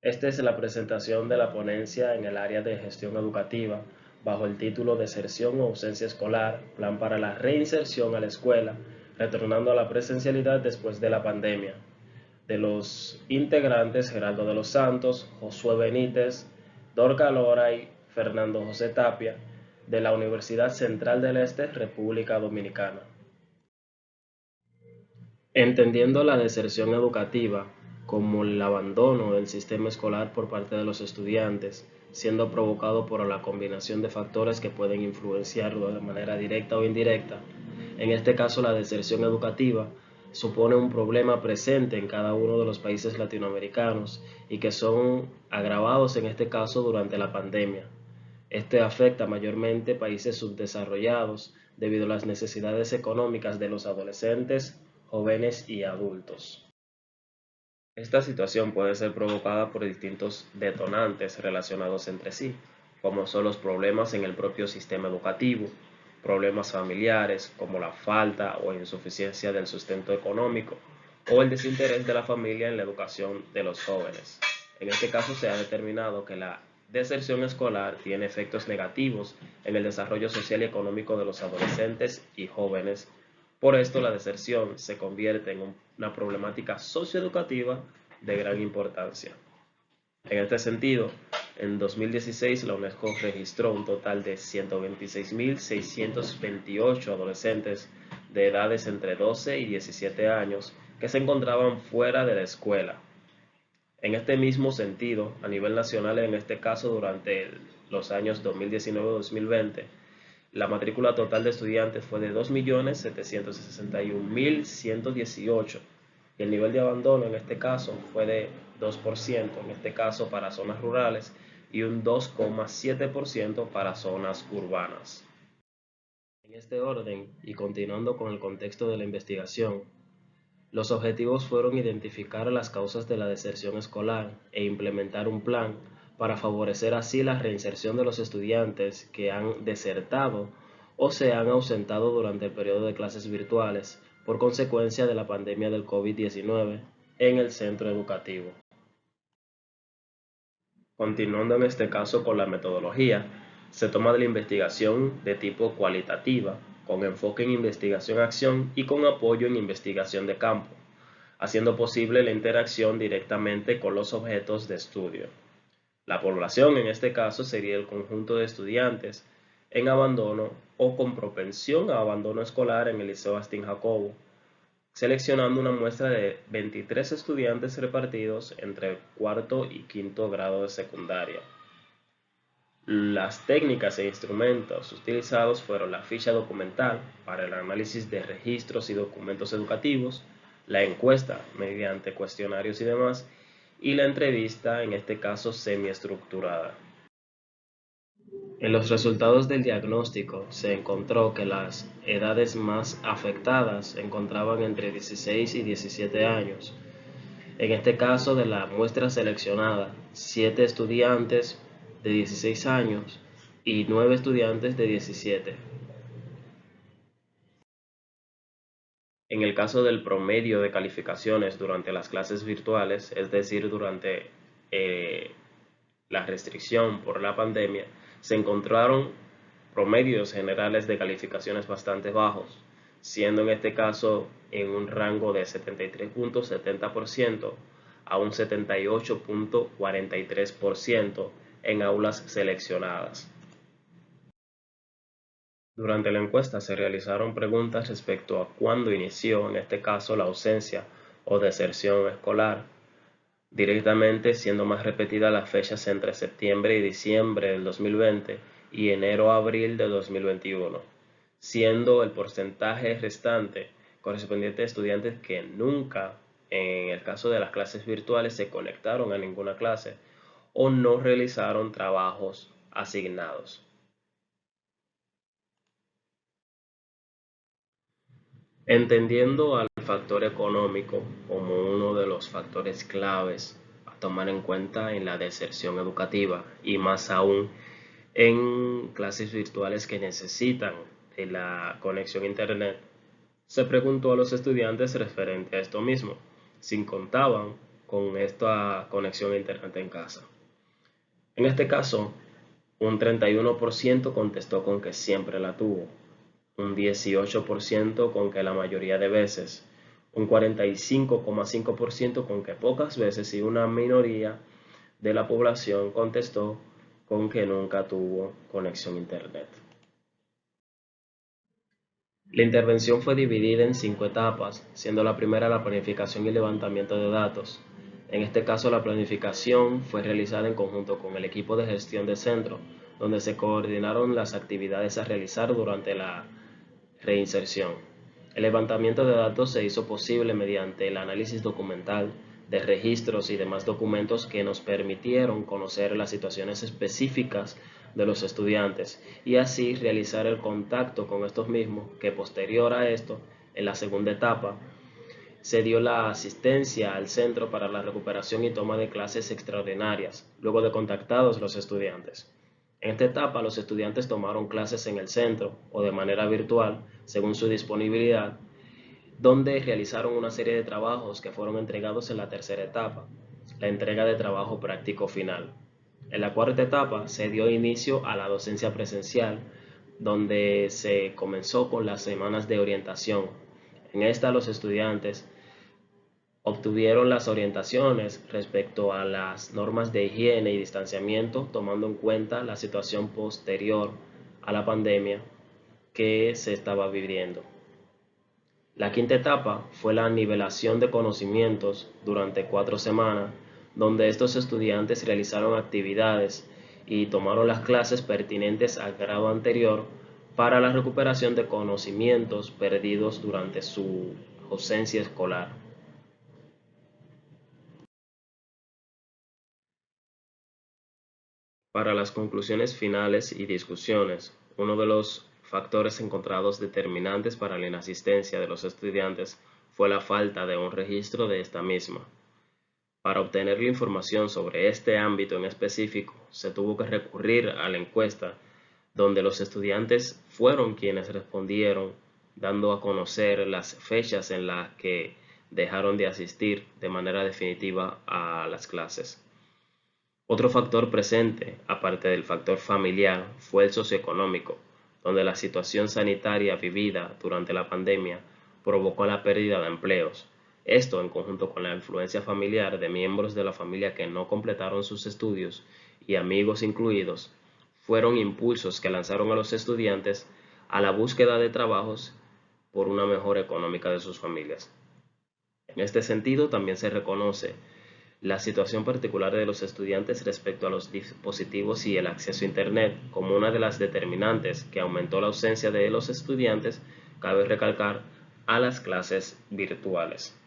Esta es la presentación de la ponencia en el área de gestión educativa bajo el título Deserción o ausencia escolar, plan para la reinserción a la escuela, retornando a la presencialidad después de la pandemia. De los integrantes, Geraldo de los Santos, Josué Benítez, Dorca Lora y Fernando José Tapia, de la Universidad Central del Este, República Dominicana. Entendiendo la deserción educativa como el abandono del sistema escolar por parte de los estudiantes, siendo provocado por la combinación de factores que pueden influenciarlo de manera directa o indirecta, en este caso la deserción educativa supone un problema presente en cada uno de los países latinoamericanos y que son agravados en este caso durante la pandemia. Este afecta mayormente países subdesarrollados debido a las necesidades económicas de los adolescentes, jóvenes y adultos. Esta situación puede ser provocada por distintos detonantes relacionados entre sí, como son los problemas en el propio sistema educativo, problemas familiares como la falta o insuficiencia del sustento económico o el desinterés de la familia en la educación de los jóvenes. En este caso se ha determinado que la deserción escolar tiene efectos negativos en el desarrollo social y económico de los adolescentes y jóvenes. Por esto, la deserción se convierte en una problemática socioeducativa de gran importancia. En este sentido, en 2016 la UNESCO registró un total de 126.628 adolescentes de edades entre 12 y 17 años que se encontraban fuera de la escuela. En este mismo sentido, a nivel nacional, en este caso durante los años 2019-2020, la matrícula total de estudiantes fue de 2.761.118 y el nivel de abandono en este caso fue de 2%, en este caso para zonas rurales, y un 2,7% para zonas urbanas. En este orden, y continuando con el contexto de la investigación, los objetivos fueron identificar las causas de la deserción escolar e implementar un plan para favorecer así la reinserción de los estudiantes que han desertado o se han ausentado durante el periodo de clases virtuales por consecuencia de la pandemia del COVID-19 en el centro educativo. Continuando en este caso con la metodología, se toma de la investigación de tipo cualitativa, con enfoque en investigación-acción y con apoyo en investigación de campo, haciendo posible la interacción directamente con los objetos de estudio. La población en este caso sería el conjunto de estudiantes en abandono o con propensión a abandono escolar en el Liceo Astín Jacobo, seleccionando una muestra de 23 estudiantes repartidos entre cuarto y quinto grado de secundaria. Las técnicas e instrumentos utilizados fueron la ficha documental para el análisis de registros y documentos educativos, la encuesta mediante cuestionarios y demás, y la entrevista, en este caso semiestructurada. En los resultados del diagnóstico se encontró que las edades más afectadas se encontraban entre 16 y 17 años. En este caso de la muestra seleccionada, 7 estudiantes de 16 años y 9 estudiantes de 17. En el caso del promedio de calificaciones durante las clases virtuales, es decir, durante eh, la restricción por la pandemia, se encontraron promedios generales de calificaciones bastante bajos, siendo en este caso en un rango de 73.70% a un 78.43% en aulas seleccionadas. Durante la encuesta se realizaron preguntas respecto a cuándo inició, en este caso, la ausencia o deserción escolar, directamente siendo más repetidas las fechas entre septiembre y diciembre del 2020 y enero-abril de 2021, siendo el porcentaje restante correspondiente a estudiantes que nunca, en el caso de las clases virtuales, se conectaron a ninguna clase o no realizaron trabajos asignados. Entendiendo al factor económico como uno de los factores claves a tomar en cuenta en la deserción educativa y más aún en clases virtuales que necesitan de la conexión a Internet, se preguntó a los estudiantes referente a esto mismo, si contaban con esta conexión a Internet en casa. En este caso, un 31% contestó con que siempre la tuvo, un 18% con que la mayoría de veces, un 45,5% con que pocas veces y una minoría de la población contestó con que nunca tuvo conexión a Internet. La intervención fue dividida en 5 etapas, siendo la primera la planificación y levantamiento de datos. En este caso, la planificación fue realizada en conjunto con el equipo de gestión de centro, donde se coordinaron las actividades a realizar durante la reinserción. El levantamiento de datos se hizo posible mediante el análisis documental de registros y demás documentos que nos permitieron conocer las situaciones específicas de los estudiantes y así realizar el contacto con estos mismos, que posterior a esto, en la segunda etapa, se dio la asistencia al centro para la recuperación y toma de clases extraordinarias, luego de contactados los estudiantes. En esta etapa, los estudiantes tomaron clases en el centro o de manera virtual, según su disponibilidad, donde realizaron una serie de trabajos que fueron entregados en la tercera etapa, la entrega de trabajo práctico final. En la cuarta etapa se dio inicio a la docencia presencial, donde se comenzó con las semanas de orientación. En esta los estudiantes obtuvieron las orientaciones respecto a las normas de higiene y distanciamiento, tomando en cuenta la situación posterior a la pandemia que se estaba viviendo. La quinta etapa fue la nivelación de conocimientos durante 4 semanas, donde estos estudiantes realizaron actividades y tomaron las clases pertinentes al grado anterior para la recuperación de conocimientos perdidos durante su ausencia escolar. Para las conclusiones finales y discusiones, uno de los factores encontrados determinantes para la inasistencia de los estudiantes fue la falta de un registro de esta misma. Para obtener la información sobre este ámbito en específico, se tuvo que recurrir a la encuesta, donde los estudiantes fueron quienes respondieron, dando a conocer las fechas en las que dejaron de asistir de manera definitiva a las clases. Otro factor presente, aparte del factor familiar, fue el socioeconómico, donde la situación sanitaria vivida durante la pandemia provocó la pérdida de empleos. Esto, en conjunto con la influencia familiar de miembros de la familia que no completaron sus estudios y amigos incluidos, fueron impulsos que lanzaron a los estudiantes a la búsqueda de trabajos por una mejora económica de sus familias. En este sentido, también se reconoce la situación particular de los estudiantes respecto a los dispositivos y el acceso a Internet como una de las determinantes que aumentó la ausencia de los estudiantes, cabe recalcar, a las clases virtuales.